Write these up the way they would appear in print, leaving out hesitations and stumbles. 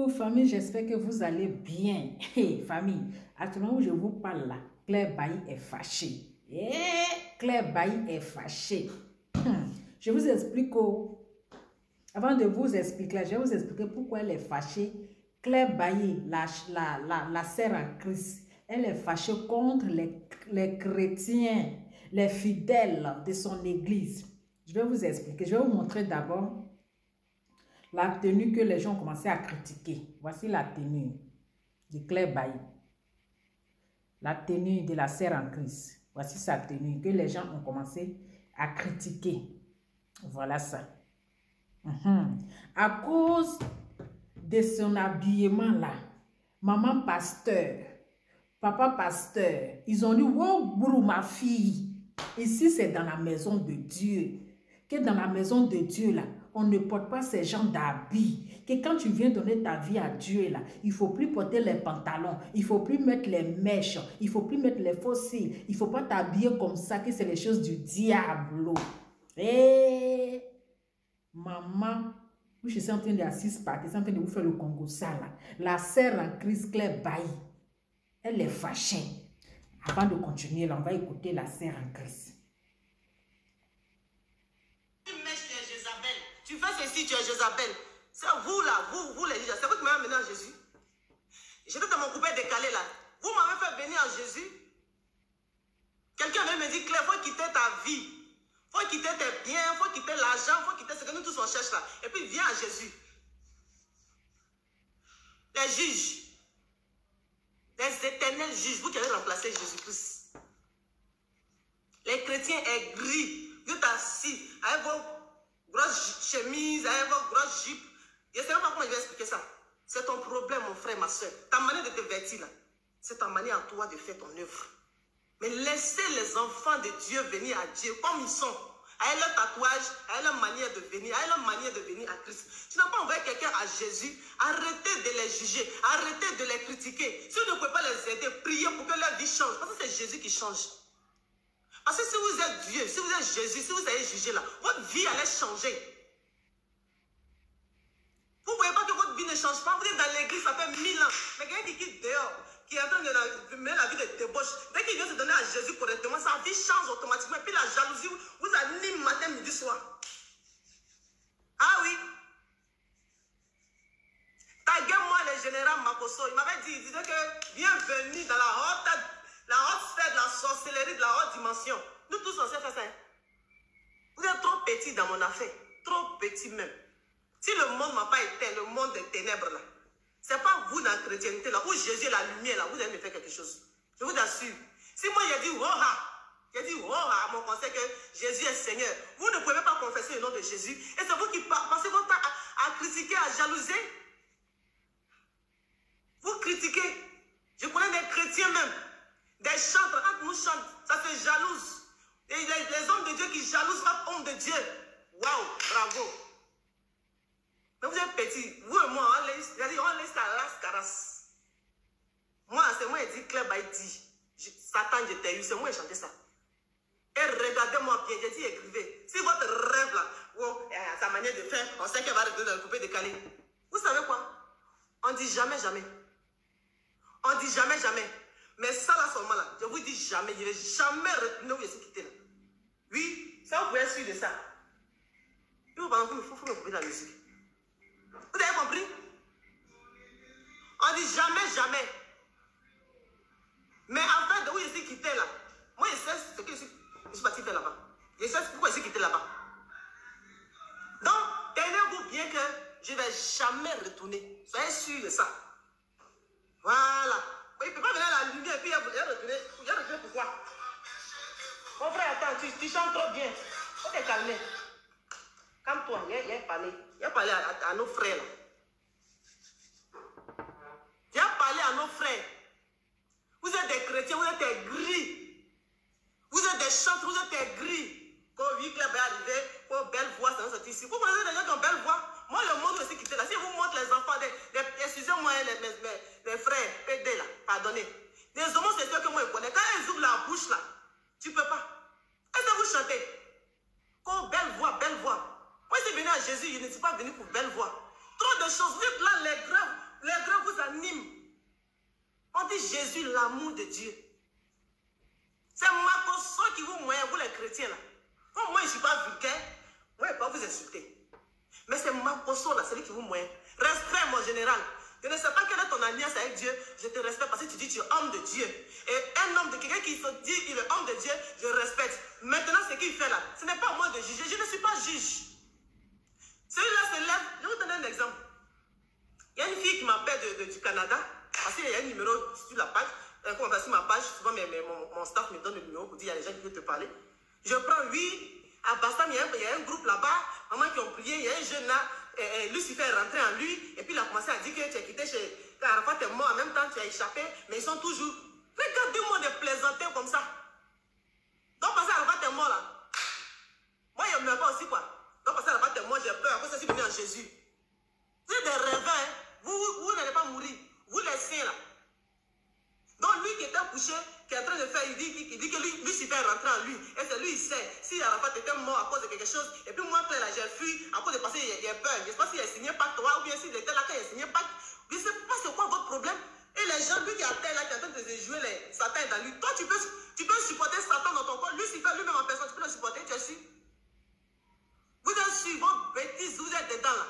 Coucou famille, j'espère que vous allez bien. Hey, famille, actuellement où je vous parle là, Claire Bailly est fâchée. Claire Bailly est fâchée. Je vous explique, avant de vous expliquer là, je vais vous expliquer pourquoi elle est fâchée. Claire Bailly, la sœur en Christ, elle est fâchée contre les chrétiens, les fidèles de son église. Je vais vous expliquer. Je vais vous montrer d'abord la tenue que les gens ont commencé à critiquer. Voici la tenue de Claire Bailly. La tenue de la sœur en Christ. Voici sa tenue que les gens ont commencé à critiquer. Voilà ça. À cause de son habillement là, maman pasteur, papa pasteur, ils ont dit, wow, brou, ma fille, ici c'est dans la maison de Dieu. Que dans la maison de Dieu là, on ne porte pas ces gens d'habits. Que quand tu viens donner ta vie à Dieu là, il ne faut plus porter les pantalons, il ne faut plus mettre les mèches, il ne faut plus mettre les fossiles, il ne faut pas t'habiller comme ça, que c'est les choses du diable. Eh, maman, je suis en train d'assister par, je suis en train de vous faire le Congo ça là. La sœur en Christ Claire Bailly, elle est fâchée. Avant de continuer là, on va écouter la sœur en Christ. Tu fais ceci, tu es Jézabel. C'est vous là, vous les juges. C'est vous qui m'avez amené à Jésus. J'étais dans mon coupé décalé là. Vous m'avez fait venir à Jésus. Quelqu'un me dit, Claire, il faut quitter ta vie. Il faut quitter tes biens, il faut quitter l'argent, il faut quitter ce que nous tous on cherche là. Et puis viens à Jésus. Les juges, les éternels juges, vous qui avez remplacé Jésus-Christ. Les chrétiens aigris, vous êtes assis avec vos grosses chemises, avec vos grosses jupes. Je ne sais même pas comment je vais expliquer ça. C'est ton problème, mon frère, ma soeur. Ta manière de te vêtir là, c'est ta manière à toi de faire ton œuvre. Mais laissez les enfants de Dieu venir à Dieu comme ils sont. Avec leur tatouage, avec leur manière de venir, avec leur manière de venir à Christ. Tu n'as pas envoyé quelqu'un à Jésus, arrêtez de les juger, arrêtez de les critiquer. Si vous ne pouvez pas les aider, priez pour que leur vie change. Parce que c'est Jésus qui change. Parce que si vous êtes Dieu, si vous êtes Jésus, si vous allez juger là, votre vie allait changer. Vous ne voyez pas que votre vie ne change pas. Vous êtes dans l'église, ça fait 1000 ans. Mais quelqu'un qui quitte dehors, qui est en train de mener la vie de débauche, dès qu'il vient se donner à Jésus correctement, sa vie change automatiquement. Et puis la jalousie vous anime matin, midi, soir. Ah oui. Taguez-moi le général Makoso. Il m'avait dit, il disait que bienvenue dans la haute sphère de la sorcellerie, de la haute dimension. Nous tous, on sait faire ça. Vous êtes trop petit dans mon affaire. Trop petit même. Si le monde ne m'a pas éteint, le monde des ténèbres là, ce n'est pas vous dans la chrétienté là, où Jésus est la lumière là, vous allez me faire quelque chose. Je vous assure. Si moi j'ai dit à mon conseil que Jésus est Seigneur, vous ne pouvez pas confesser le nom de Jésus. Et c'est vous qui passez votre temps à critiquer, à jalouser. Vous critiquez. Je connais des chrétiens même. Des chantres, quand nous chantons, ça se jalouse. Et les hommes de Dieu qui jalousent l'homme homme de Dieu. Waouh, bravo. Mais vous êtes petits. Vous et moi, on laisse à las caras. Moi, c'est moi qui dis Claire Bailly dit. Satan, je t'ai eu, c'est moi qui ai chanté ça. Et regardez-moi bien, j'ai dit écrivez. Si votre rêve là, sa manière de faire, on sait qu'elle va retourner dans le coupé décalé. Vous savez quoi? On dit jamais, jamais. On dit jamais, jamais. Mais ça là, seulement là, je vous dis jamais, je ne vais jamais retourner où je suis quitté là. Oui, ça vous pouvez être sûr de ça. Et vous, par exemple, il faut me couper la musique. Vous avez compris? On dit jamais, jamais. Mais en fait, de où je suis quitté là, moi je sais ce que je suis parti faire là-bas. Je sais pourquoi je suis quitté là-bas. Donc, tenez-vous bien que je ne vais jamais retourner. Soyez sûr de ça. Voilà. Il ne peut pas venir à la lumière et puis il va retourner. Il va retourner pourquoi? Mon frère, attends, tu chantes trop bien. Il faut te calmer. Calme-toi, il a parlé. Il a parlé à nos frères là. Il a parlé à nos frères. Vous êtes des chrétiens, vous êtes des gris. Vous êtes des chantres, vous êtes des gris. Quand oui, Claire va arriver, quand belle voix, ça va sortir ici. Vous connaissez des gens qui ont belle voix? Moi, le monde aussi quitté là. Si vous montrez les enfants, excusez-moi, mes frères, PD là, pardonnez. Les homosexuels que moi je connais, quand ils ouvrent la bouche là, tu ne peux pas. Est-ce que vous chantez? Oh, belle voix, belle voix. Moi, je suis venu à Jésus, je ne suis pas venu pour belle voix. Trop de choses. Vous êtes là, les graves. s'anime. On dit Jésus, l'amour de Dieu. C'est Makoso qui vous moyen, vous les chrétiens là. Comme moi, je ne suis pas vulgaire, moi, je ne vais pas vous insulter. Mais c'est Makoso là, celui qui vous moyen. Respect, mon général. Je ne sais pas quelle est ton alliance avec Dieu, je te respecte parce que tu dis que tu es homme de Dieu. Et un homme de quelqu'un qui se dit qu'il est homme de Dieu, je respecte. Maintenant, ce qu'il fait là, ce n'est pas à moi de juger, je ne suis pas juge. Celui-là se lève, je vais vous donner un exemple. Il y a une fille qui m'appelle du Canada, parce qu'il y a un numéro sur la page, quand on va sur ma page, souvent mon staff me donne le numéro pour dire il y a des gens qui veulent te parler. Je prends, oui, à Bastam, il y a un groupe là-bas, maman qui ont prié, il y a un jeune là, Lucifer est rentré en lui, et puis il a commencé à dire que tu as quitté chez Arafat, tu es mort, en même temps tu as échappé, mais ils sont toujours. Regardez-moi de plaisanter comme ça. Donc, parce que Arafat est mort là. Moi, je ne meurs pas aussi quoi. Donc, parce que Arafat est mort, j'ai peur, après ça, je suis venu en Jésus. Vous êtes des rêveurs, hein? Vous n'allez pas mourir, vous les saints là. Donc, lui qui était couché, qui est en train de faire, il dit que Lucifer est rentré en lui. Et c'est lui, il sait, si Arafat était mort à cause de quelque chose, et puis moi, là, j'ai fui à cause de passer, il a peur. Je ne sais pas s'il a signé pacte, ou bien s'il était là quand il a signé pacte. Je ne sais pas c'est quoi votre problème. Et les gens, lui qui a terre là, qui est en train de jouer les Satan dans lui, toi, tu peux supporter Satan dans ton corps. Lucifer, lui-même en personne, tu peux le supporter, tu es sûr? Vous êtes sûr, vos bêtises, vous êtes dedans là.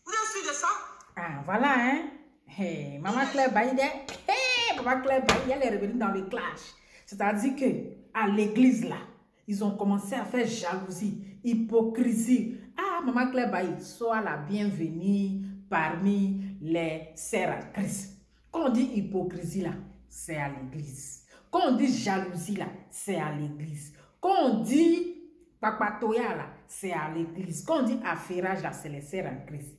Vous êtes sûr de ça? Ah, voilà, hein? Hey, Maman Claire Baïde, hey, Maman Claire Baïde, elle est revenue dans le clash. C'est-à-dire que à l'église là, ils ont commencé à faire jalousie, hypocrisie. Ah, Maman Claire Baïde, sois la bienvenue parmi les sœurs à Christ. Quand on dit hypocrisie là, c'est à l'église. Quand on dit jalousie là, c'est à l'église. Quand on dit papatoya là, c'est à l'église. Quand on dit affairage là, c'est les sœurs en Christ.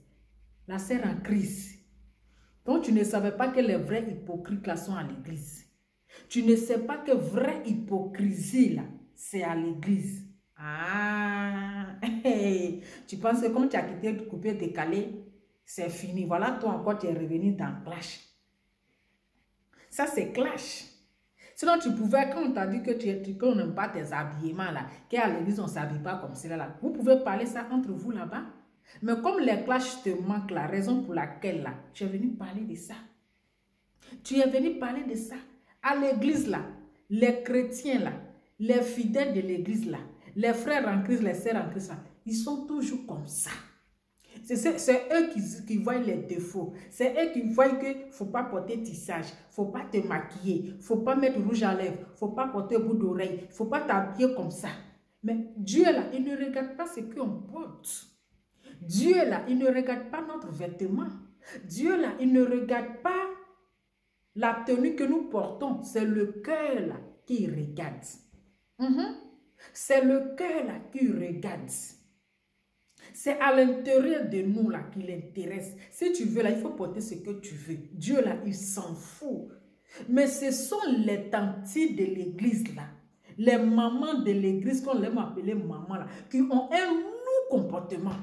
La sœur en Christ. Donc tu ne savais pas que les vrais hypocrites là sont à l'église. Tu ne sais pas que vraie hypocrisie là, c'est à l'église. Ah, hey. Tu penses que comme tu as quitté le coupé décalé, c'est fini. Voilà, toi encore tu es revenu dans clash. Ça c'est clash. Sinon tu pouvais, quand on t'a dit que qu'on n'aime pas tes habillements là, qu'à l'église on ne s'habille pas comme cela là, vous pouvez parler ça entre vous là-bas. Mais comme les clashs te manquent, la raison pour laquelle là, tu es venu parler de ça. Tu es venu parler de ça. À l'église là, les chrétiens là, les fidèles de l'église là, les frères en Christ, les sœurs en Christ là, ils sont toujours comme ça. C'est eux qui voient les défauts. C'est eux qui voient qu'il ne faut pas porter tissage, il ne faut pas te maquiller, il ne faut pas mettre rouge à lèvres, il ne faut pas porter bout d'oreille, il ne faut pas t'habiller comme ça. Mais Dieu là, il ne regarde pas ce qu'on porte. Dieu là, il ne regarde pas notre vêtement. Dieu là, il ne regarde pas la tenue que nous portons. C'est le cœur là qui regarde. C'est le cœur là qui regarde. C'est à l'intérieur de nous là qu'il intéresse. Si tu veux là, il faut porter ce que tu veux. Dieu là, il s'en fout. Mais ce sont les tantis de l'église là, les mamans de l'église qu'on aime appeler maman là, qui ont un lourd comportement.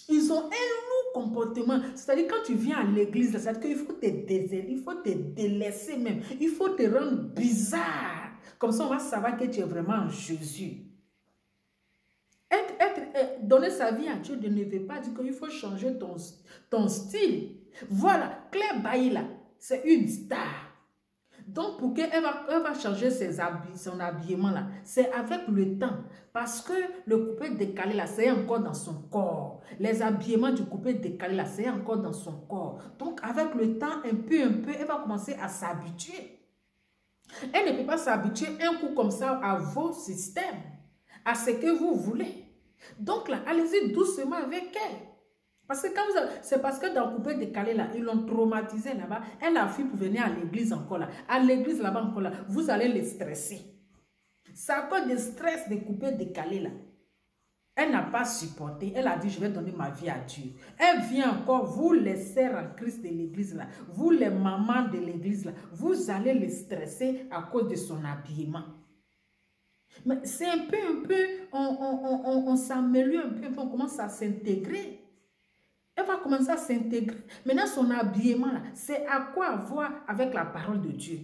Ils ont un lourd comportement. C'est-à-dire quand tu viens à l'église, c'est-à-dire qu'il faut te déserter, il faut te délaisser même. Il faut te rendre bizarre. Comme ça, on va savoir que tu es vraiment en Jésus. Donner sa vie à Dieu ne veut pas dire qu'il faut changer ton style. Voilà, Claire Baïla, c'est une star. Donc, pour qu'elle va changer son habillement, là, c'est avec le temps. Parce que le coupé décalé, là, c'est encore dans son corps. Les habillements du coupé décalé, là, c'est encore dans son corps. Donc, avec le temps, un peu, elle va commencer à s'habituer. Elle ne peut pas s'habituer un coup comme ça à vos systèmes, à ce que vous voulez. Donc, là, allez-y doucement avec elle. Parce que c'est parce que dans le coupé décalé là, ils l'ont traumatisé là-bas. Elle a fui pour venir à l'église encore là. À l'église là-bas encore là, vous allez les stresser. C'est à cause du stress de coupé décalé là. Elle n'a pas supporté. Elle a dit, je vais donner ma vie à Dieu. Elle vient encore, vous les sœurs en Christ de l'église là, vous les mamans de l'église là, vous allez les stresser à cause de son habillement. Mais c'est un peu, on s'améliore un peu, on commence à s'intégrer. Elle va commencer à s'intégrer. Maintenant, son habillement, là, c'est à quoi voir avec la parole de Dieu.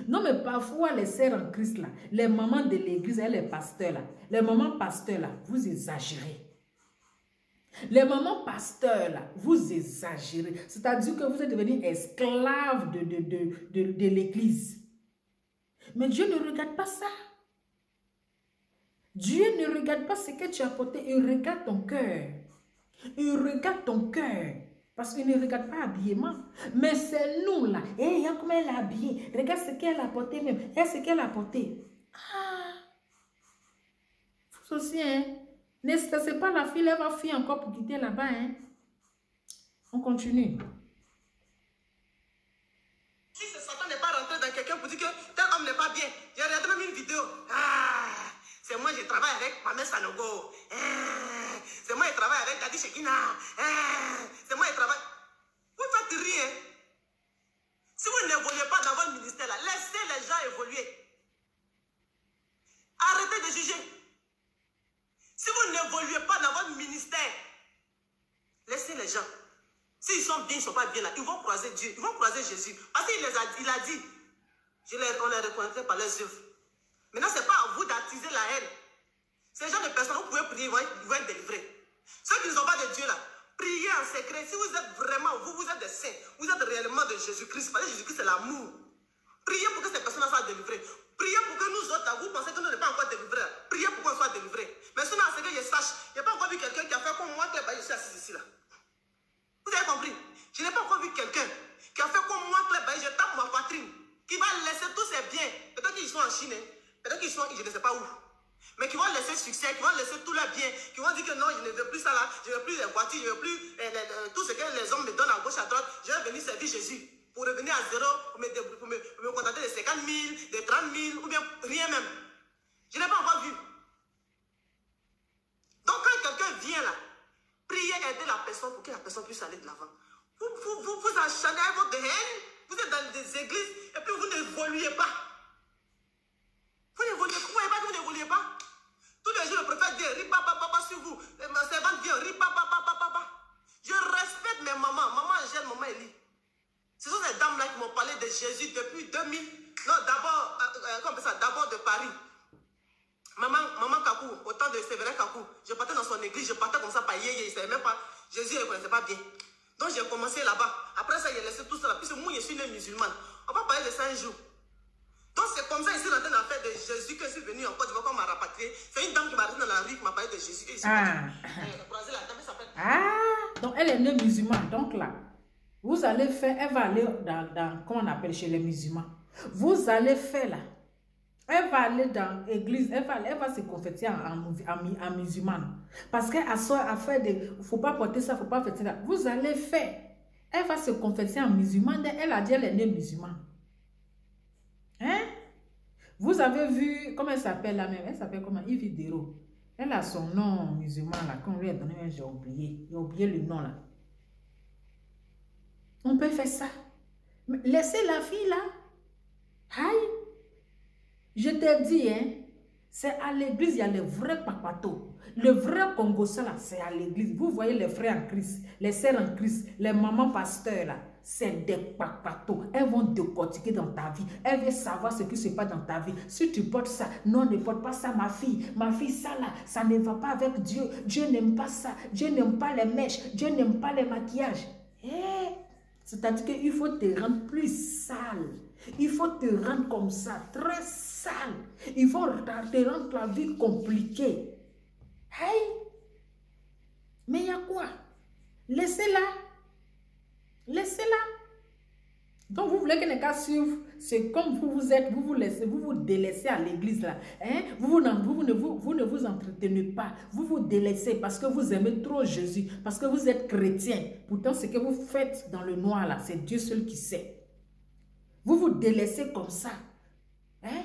Non, mais parfois, les sœurs en Christ, là, les mamans de l'église et les pasteurs, là, les mamans pasteurs, là, vous exagérez. Les mamans pasteurs, là, vous exagérez. C'est-à-dire que vous êtes devenus esclaves de l'église. Mais Dieu ne regarde pas ça. Dieu ne regarde pas ce que tu as porté. Il regarde ton cœur. Il regarde ton cœur. Parce qu'il ne regarde pas l'habillement. Mais c'est nous, là. Et regarde comment elle est habillée. Regarde ce qu'elle a porté même. Regarde ce qu'elle a porté. Ah! Vous aussi, hein? Ne stressez pas la fille, elle va fuir encore pour quitter là-bas. Hein? On continue. Si ce Satan n'est pas rentré dans quelqu'un pour dire que tel homme n'est pas bien, j'ai regardé même une vidéo. Ah, c'est moi, je travaille avec Mamé Sanogo. C'est moi, je travaille avec Daddy Shekina. C'est moi, je travaille. Vous faites rien. Si vous n'évoluez pas dans votre ministère, là, laissez les gens évoluer. Arrêtez de juger. Si vous n'évoluez pas dans votre ministère, laissez les gens. S'ils sont bien, ils ne sont pas bien là, ils vont croiser Dieu, ils vont croiser Jésus. Parce qu'il il a dit, on les reconnaîtrait par leurs œuvres. Maintenant, ce n'est pas à vous d'attiser la haine. Ces gens de personnes, vous pouvez prier, ils vont être délivrés. Ceux qui ne sont pas de Dieu là, priez en secret. Si vous êtes vraiment, vous êtes des saints, vous êtes réellement de Jésus-Christ. Parce que Jésus-Christ, c'est l'amour. Priez pour que ces personnes soient délivrées. Priez pour que nous autres, vous pensez que nous ne sommes pas encore délivrés. Priez pour qu'on soit délivrés. Mais sinon, c'est que je sache, il n'y a pas encore vu quelqu'un qui a fait comme moi, je suis assis ici là. Vous avez compris? Je n'ai pas encore vu quelqu'un qui a fait comme moi, je tape ma poitrine, qui va laisser tous ses biens. Peut-être qu'ils sont en Chine, peut-être qu'ils sont, je ne sais pas où. Mais qui vont laisser succès, qui vont laisser tous leurs biens, qui vont dire que non, je ne veux plus ça là, je ne veux plus les voitures, je ne veux plus tout ce que les hommes me donnent à gauche, à droite. Je vais venir servir Jésus pour revenir à zéro, pour me contenter de 50 000, de 30 000, ou bien rien même. Je n'ai pas encore vu. Donc quand quelqu'un vient là, priez, aider la personne pour que la personne puisse aller de l'avant. Vous acharnez votre haine, vous êtes dans des églises et puis vous n'évoluez pas. Vous n'évoluez pas, vous n'évoluez pas. Tous les jours, le prophète dit, ripa papa sur vous. Ma servante vient, ripa papa. Je respecte mes mamans, maman Angèle, maman Elie. Ce sont ces dames-là qui m'ont parlé de Jésus depuis 2000. Non, d'abord, comment on appelle ça, d'abord de Paris. Maman Kakou, au temps de Séverin Kakou, je partais dans son église, je partais comme ça par yéyé, il ne savait même pas, Jésus ne connaissait pas bien. Donc j'ai commencé là-bas. Après ça, j'ai laissé tout ça là. Puisque moi, je suis une musulmane. On va parler de 5 jours. Donc c'est comme ça, ici, dans une affaire de Jésus, que je suis venu en Côte d'Ivoire, qu'on m'a rapatrié. C'est une dame qui m'a arrêté dans la rue, qui m'a parlé de Jésus. Et donc elle est née musulmane. Donc là, vous allez faire, elle va aller dans comment on appelle chez les musulmans. Vous allez faire là. Elle va aller dans l'église, elle va se convertir en musulmane. Parce qu'elle a fait des... Il ne faut pas porter ça, il ne faut pas faire ça. Vous allez faire. Elle va se convertir en musulmane. Elle a dit elle est née musulmane. Hein? Vous avez vu, comment elle s'appelle la même? Elle s'appelle comment? Yves Dero. Elle a son nom musulman là. Qu'on lui a donné, j'ai oublié. J'ai oublié le nom là. On peut faire ça. Mais laissez la fille là. Aïe. Je te dis, hein, c'est à l'église, il y a les vrais papatos. Le vrai Congo, ça là, c'est à l'église. Vous voyez les frères en Christ, les sœurs en Christ, les mamans pasteurs là, c'est des papatos. Elles vont décortiquer dans ta vie. Elles veulent savoir ce qui se passe dans ta vie. Si tu portes ça, non, ne porte pas ça, ma fille. Ma fille, ça là, ça ne va pas avec Dieu. Dieu n'aime pas ça. Dieu n'aime pas les mèches. Dieu n'aime pas les maquillages. C'est-à-dire qu'il faut te rendre plus sale. Il faut te rendre comme ça, très sale. Il faut te rendre la vie compliquée. Hey! Mais il y a quoi? Laissez-la. Laissez-la. Donc vous voulez qu'elle n'ait suivre, c'est comme vous êtes, vous vous délaissez à l'église là. Hein? Vous ne vous entretenez pas. Vous vous délaissez parce que vous aimez trop Jésus, parce que vous êtes chrétien. Pourtant, ce que vous faites dans le noir là, c'est Dieu seul qui sait. Vous vous délaissez comme ça. Hein?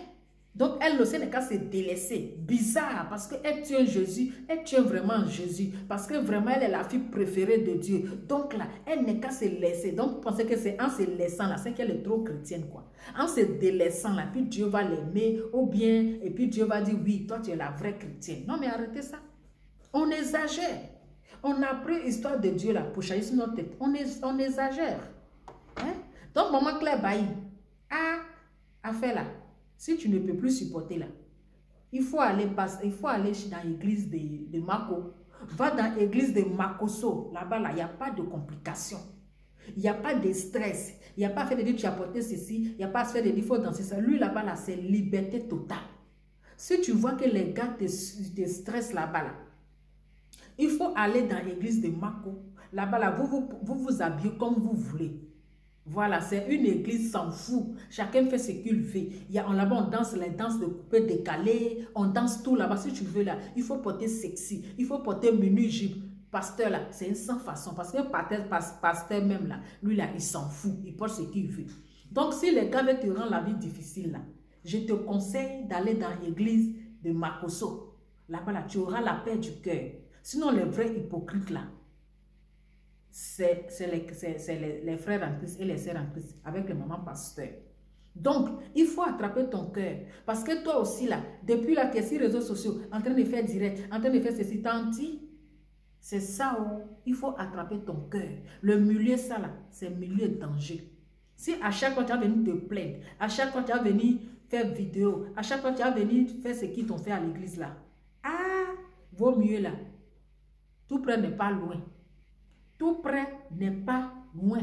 Donc, elle aussi n'est qu'à se délaisser. Bizarre, parce qu'elle tient Jésus. Elle tient vraiment Jésus. Parce que vraiment, elle est la fille préférée de Dieu. Donc là, elle n'est qu'à se laisser. Donc, vous pensez que c'est en se laissant là, c'est qu'elle est trop chrétienne, quoi. En se délaissant là, puis Dieu va l'aimer, ou bien, et puis Dieu va dire, oui, toi, tu es la vraie chrétienne. Non, mais arrêtez ça. On exagère. On a pris l'histoire de Dieu là, pour changer sur notre tête. On exagère. Hein? Donc, maman Claire Bailly, affaire là, si tu ne peux plus supporter là, il faut aller dans l'église de Mako Va dans l'église de Makosso. Là-bas, là, il n'y a pas de complications. Il n'y a pas de stress. Il n'y a pas à faire de dire tu as porté ceci. Il n'y a pas à se faire de dire il faut danser ça. Lui, là-bas, là, c'est liberté totale. Si tu vois que les gars te stressent là-bas, là, il faut aller dans l'église de Mako. Là-bas, là, vous habillez comme vous voulez. Voilà, c'est une église sans fou. Chacun fait ce qu'il veut. Là-bas, on danse les danses de coupé décalées. On danse tout là-bas. Si tu veux, là, il faut porter sexy. Il faut porter menu jupe. Pasteur, là, c'est une sans façon. Parce que pasteur même, là, lui, là, il s'en fout. Il porte ce qu'il veut. Donc, si les gars veulent te rendre la vie difficile, là, je te conseille d'aller dans l'église de Makosso. Là-bas, là, tu auras la paix du cœur. Sinon, les vrais hypocrites, là, c'est les frères en Christ et les sœurs en Christ avec les mamans pasteurs. Donc, il faut attraper ton cœur. Parce que toi aussi, là, depuis là, tu es sur les réseaux sociaux, en train de faire direct, en train de faire ceci, tanti, c'est ça où il faut attraper ton cœur. Le milieu, ça là, c'est milieu de danger. Si à chaque fois tu vas venir te plaindre, à chaque fois tu vas venir faire vidéo, à chaque fois tu vas venir faire ce qu'ils t'ont fait à l'église là, vaut mieux là. Tout près n'est pas loin. Tout près n'est pas loin.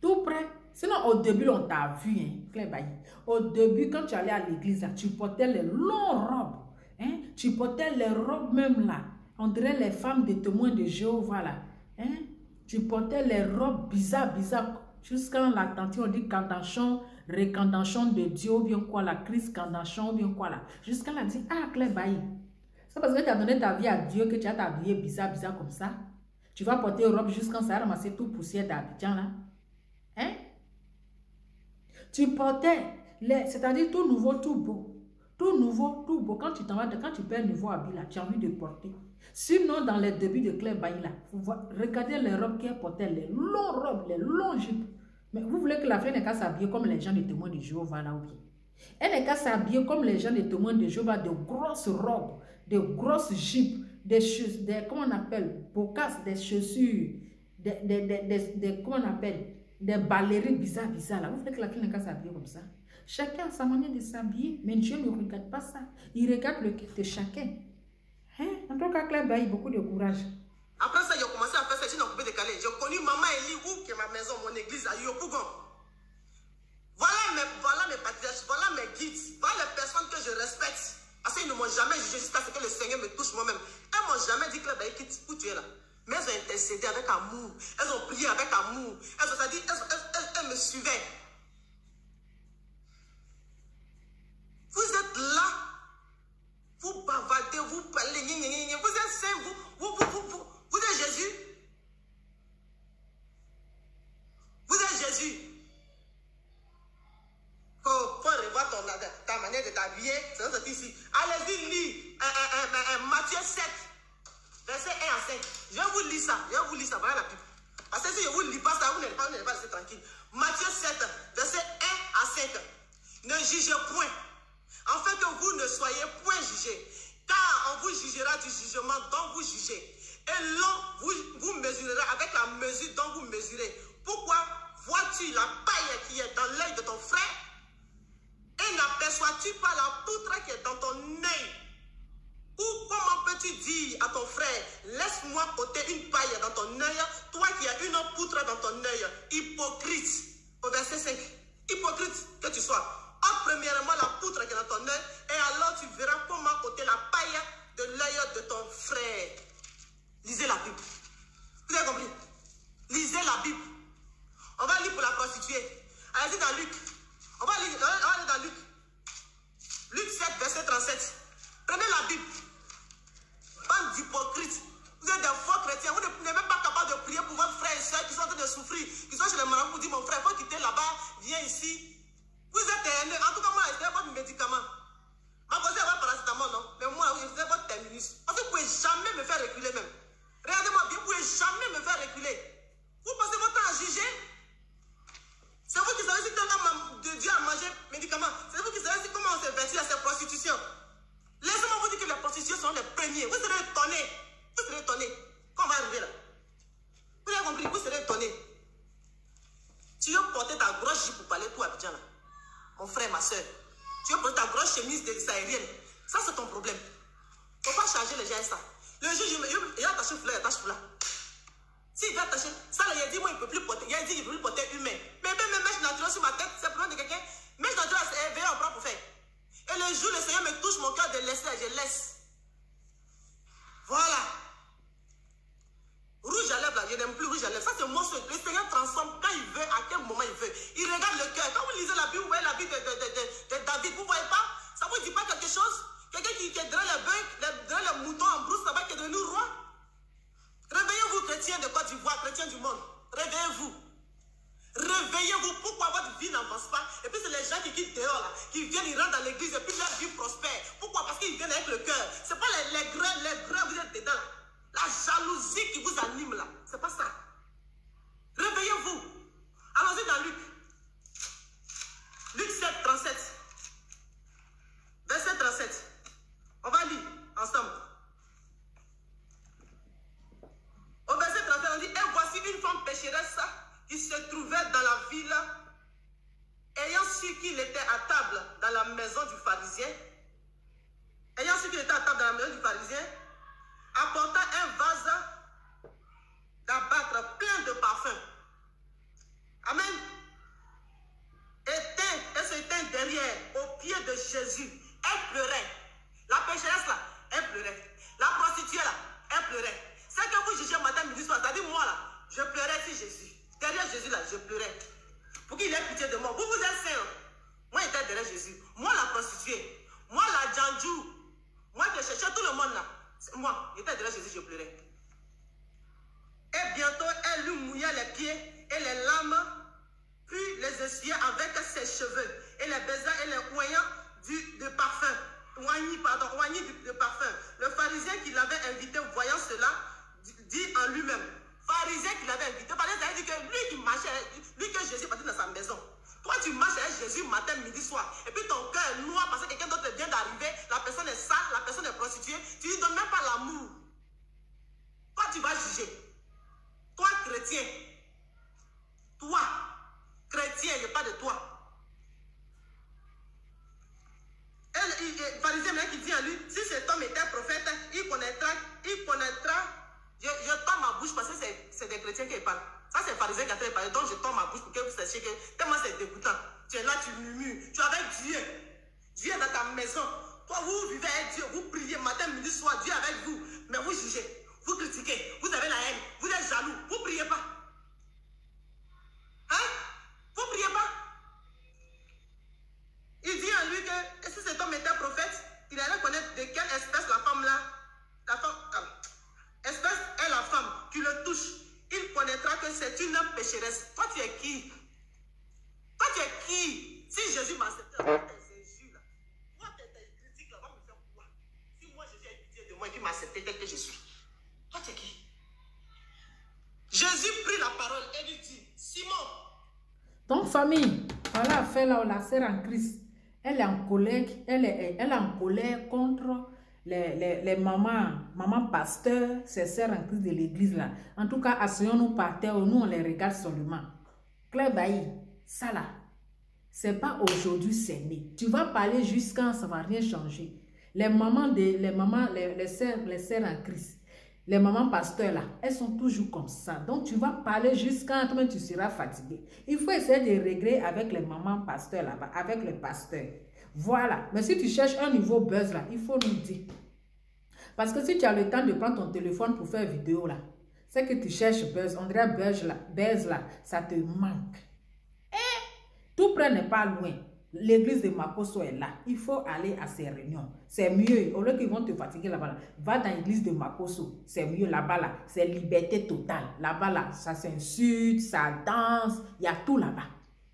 Tout près. Sinon, au début, on t'a vu, hein, Claire Bailly. Au début, quand tu allais à l'église, tu portais les longues robes. Hein? Tu portais les robes même là. On dirait les femmes des témoins de Jéhovah là. Hein? Tu portais les robes bizarres. Jusqu'à la tante, on dit candanchon, recandanchon de Dieu, ou bien quoi, la crise candanchon, ou bien quoi là. Jusqu'à là, dit, Claire Bailly. C'est parce que tu as donné ta vie à Dieu que tu as t'habillé bizarre comme ça. Tu vas porter une robe jusqu'à ça a ramassé tout poussière d'Abidjan là. Hein? Tu portais, c'est-à-dire tout nouveau, tout beau. Tout nouveau, tout beau. Quand tu t'en vas, quand tu perds nouveau habit là, tu as envie de porter. Sinon, dans les débuts de Claire Bailly là, regardez les robes qu'elle portait, les longues robes, les longs jupes. Mais vous voulez que la fille n'est qu'à s'habiller comme les gens des témoins de Jéhovah là ou bien? Elle n'est qu'à s'habiller comme les gens des témoins de Jéhovah, de grosses robes, de grosses jupes, des chaussures, comment on appelle, bocasses, des chaussures, comment on appelle, des ballerines bizarres là. Vous voulez que la fille n'est qu'à s'habiller comme ça? Chacun a sa manière de s'habiller, mais Dieu ne regarde pas ça. Il regarde le cœur de chacun. Hein? En tout cas, Claire Bailly, beaucoup de courage. Après ça, j'ai commencé à faire ça, j'ai coupé décalé. J'ai connu Maman Eli, où que ma maison, mon église à Yopougon. Voilà mes patriarches, voilà mes guides, voilà les personnes que je respecte. Parce qu'ils ne m'ont jamais jugé jusqu'à ce que le Seigneur me touche moi-même. Elles ne m'ont jamais dit que quitte où tu es là. Mais elles ont intercédé avec amour. Elles ont prié avec amour. Elles me suivaient. Vous êtes là. Vous bavardez, vous parlez. Vous êtes saint. Vous êtes Jésus. Vous êtes Jésus. Faut revoir ta manière de t'habiller. C'est ici. Allez-y, lis Matthieu 7, verset 1 à 5. Je vais vous lire ça. Voilà la Bible. Parce que si je ne vous lis pas ça, vous n'allez pas rester tranquille. Matthieu 7, verset 1 à 5. Ne jugez point, afin que vous ne soyez point jugés. Car on vous jugera du jugement dont vous jugez. Et l'on vous mesurera avec la mesure dont vous mesurez. Pourquoi vois-tu la paille qui est dans l'œil de ton frère et n'aperçois-tu pas la poutre qui est dans ton œil? Ou comment peux-tu dire à ton frère, laisse-moi ôter une paille dans ton œil, toi qui as une poutre dans ton œil? Hypocrite. Au verset 5. Hypocrite que tu sois. Ôte premièrement la poutre qui est dans ton œil, et alors tu verras comment ôter la paille de l'œil de ton frère. Lisez la Bible. Vous avez compris? Lisez la Bible. On va lire pour la prostituée. Allez-y dans Luc. On va aller dans Luc. Luc 7, verset 37. Prenez la Bible. Bande d'hypocrites. Vous êtes des faux chrétiens. Vous n'êtes même pas capable de prier pour votre frère et soeur qui sont en train de souffrir. Qui sont chez les marabouts. Vous dites, mon frère, il faut quitter là-bas. Viens ici. Vous êtes haineux. En tout cas, moi, je votre médicament. Ma cause, votre paracétamol, non? Mais moi, je suis votre terminus. Parce que vous ne pouvez jamais me faire reculer même. Regardez-moi bien, vous ne pouvez jamais me faire reculer. Vous passez votre temps à juger. C'est vous qui savez si Dieu a mangé médicaments. C'est vous qui savez comment on s'est versé à cette prostitution. Laissez-moi vous dire que les prostituées sont les premiers. Vous serez étonnés. Vous serez étonnés. Quand on va arriver là. Vous avez compris? Vous serez étonnés. Tu veux porter ta grosse jupe pour parler tout à Abidjan là. Mon frère, ma soeur. Tu veux porter ta grosse chemise de saharienne. Ça, c'est ton problème. Il ne faut pas changer les gens ça. Le jour, il a attaché foulard, il attache foulard. S'il veut attacher, ça, il a dit, moi, il ne peut plus porter. Il a dit, il ne peut plus porter humain. Mais même mes mèches naturelles sur ma tête, c'est pour de quelqu'un. Mèches naturelles, c'est éveillé en propre fait. Et le jour, le Seigneur me touche mon cœur de laisser, je laisse. Voilà. Rouge à lèvres, là, je n'aime plus rouge à lèvres. Ça, c'est monstrueux. Le Seigneur transforme quand il veut, à quel moment il veut. Il regarde le cœur. Quand vous lisez la Bible, vous voyez la vie de David, vous ne voyez pas? Ça ne vous dit pas quelque chose? Quelqu'un qui est dans les bœufs, dans les moutons en brousse, ça va qui est devenu roi. Réveillez-vous, chrétiens de Côte d'Ivoire, chrétiens du monde. Réveillez-vous. Réveillez-vous. Pourquoi votre vie n'avance pas? Et puis c'est les gens qui quittent dehors, là, qui viennent, ils rentrent dans l'église et puis leur vie prospère. Pourquoi? Parce qu'ils viennent avec le cœur. Ce n'est pas les grains, vous êtes dedans. La jalousie qui vous anime là. C'est pas ça. Réveillez-vous. Allons-y dans Luc. Luc 7, 37. Verset 37. On va lire ensemble. Au verset 31, on dit, et voici une femme pécheresse qui se trouvait dans la ville, ayant su qu'il était à table dans la maison du pharisien, apporta un vase d'abâtre plein de parfums. Amen. Et se tint derrière, au pied de Jésus. Elle pleurait. La pécheresse là, elle pleurait. La prostituée là, elle pleurait. C'est que vous jugez matin, midi, soir. C'est-à-dire moi là, je pleurais sur Jésus. Derrière Jésus là, je pleurais. Pour qu'il ait pitié de moi. Vous, vous êtes saints. Moi, j'étais derrière Jésus. Moi, la prostituée. Moi, la Djandjou. Moi, je cherchais tout le monde là. Moi, j'étais derrière Jésus, je pleurais. Et bientôt, elle lui mouilla les pieds et les lames, puis les essuya avec ses cheveux, et les baisa et les oignant de parfum. Oigny de parfum. Le pharisien qui l'avait invité, voyant cela, dit en lui-même, pharisien qui l'avait invité, parce que ça veut dire que lui qui marchait, lui que Jésus est parti dans sa maison. Toi, tu marches avec Jésus matin, midi, soir, et puis ton cœur est noir parce que quelqu'un d'autre vient d'arriver, la personne est sale, la personne est prostituée, tu ne lui donnes même pas l'amour. Toi, tu vas juger. Toi, chrétien, toi, chrétien, je parle de toi. Le pharisien qui dit à lui, si cet homme était prophète, il connaîtra, je tends ma bouche parce que c'est des chrétiens qui parlent. Ça, c'est le pharisien qui a fait parler, donc je tends ma bouche pour que vous sachiez que tellement c'est dégoûtant. Tu es là, tu murmures, tu es avec Dieu. Dieu est dans ta maison. Toi, vous vivez avec Dieu, vous priez matin, midi, soir, Dieu est avec vous. Mais vous jugez, vous critiquez, vous avez la haine, vous êtes jaloux, vous ne priez pas. Hein? Vous ne priez pas. Il dit à lui que si cet homme était prophète, il allait connaître de quelle espèce la femme là, espèce est la femme qui le touche. Il connaîtra que c'est une pécheresse. Toi, tu es qui? Toi, tu es qui? Si Jésus m'accepte dans tes injures là, toi, tes critiques là, va me faire quoi? Si moi, Jésus a pitié de moi et qu'il m'a accepté tel que je suis, toi, tu es qui? Jésus prit la parole et lui dit, Simon. Donc, famille, voilà, fait là, la sœur en Christ. Elle est en colère, elle est en colère contre les mamans pasteurs, ces sœurs en Christ de l'église là. En tout cas, asseyons-nous par terre, nous on les regarde seulement. Claire Bailly, ça là, c'est pas aujourd'hui, c'est né. Tu vas parler jusqu'à ça va rien changer. Les sœurs en Christ, les mamans pasteurs là, elles sont toujours comme ça. Donc tu vas parler jusqu'à toi tu seras fatigué. Il faut essayer de régler avec les mamans pasteurs là-bas, avec les pasteurs. Voilà. Mais si tu cherches un nouveau buzz là, il faut nous dire. Parce que si tu as le temps de prendre ton téléphone pour faire vidéo là, c'est que tu cherches buzz, on dirait buzz là, ça te manque. Tout près n'est pas loin. L'église de Makosso est là. Il faut aller à ces réunions. C'est mieux. Au lieu qu'ils vont te fatiguer là-bas, va dans l'église de Makosso. C'est mieux là-bas. Là. C'est liberté totale. Là-bas, là, ça s'insulte, ça danse. Il y a tout là-bas.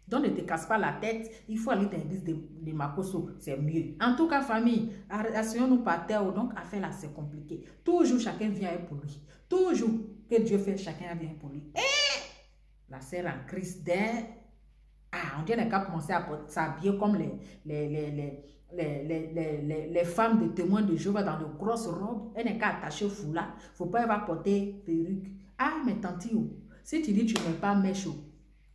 Donc ne te casse pas la tête. Il faut aller dans l'église de Makosso. C'est mieux. En tout cas, famille, asseyons-nous par terre. Donc, affaire là, c'est compliqué. Toujours, chacun vient pour lui. Toujours que Dieu fait, chacun vient pour lui. Et la sœur en Christ d'air. Ah, on dirait qu'à commencer à s'habiller comme les femmes de témoins de Jéhovah dans de grosses robes. Elle n'est qu'à attacher au foulard. Il ne faut pas avoir porter perruque. Ah, mais tantio, si tu dis tu n'es pas mèche,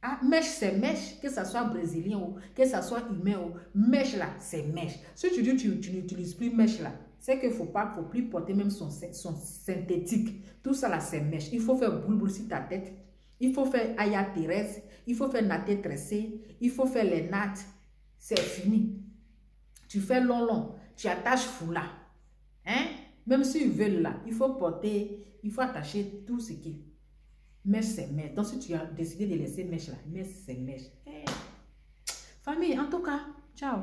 ah, mèche c'est mèche, que ça soit brésilien ou que ça soit humain ou mèche là, c'est mèche. Si tu dis tu n'utilises plus mèche là, c'est qu'il faut plus porter même son synthétique. Tout ça là, c'est mèche. Il faut faire boule sur ta tête. Il faut faire Aya Thérèse. Il faut faire natter tressé. Il faut faire les nattes. C'est fini. Tu fais long. Tu attaches foulard. Hein? Même s'ils veulent là, il faut attacher tout ce qui. Mèche, c'est mèche. Donc si tu as décidé de laisser mèche là, mèche, c'est mèche. Famille, en tout cas, ciao.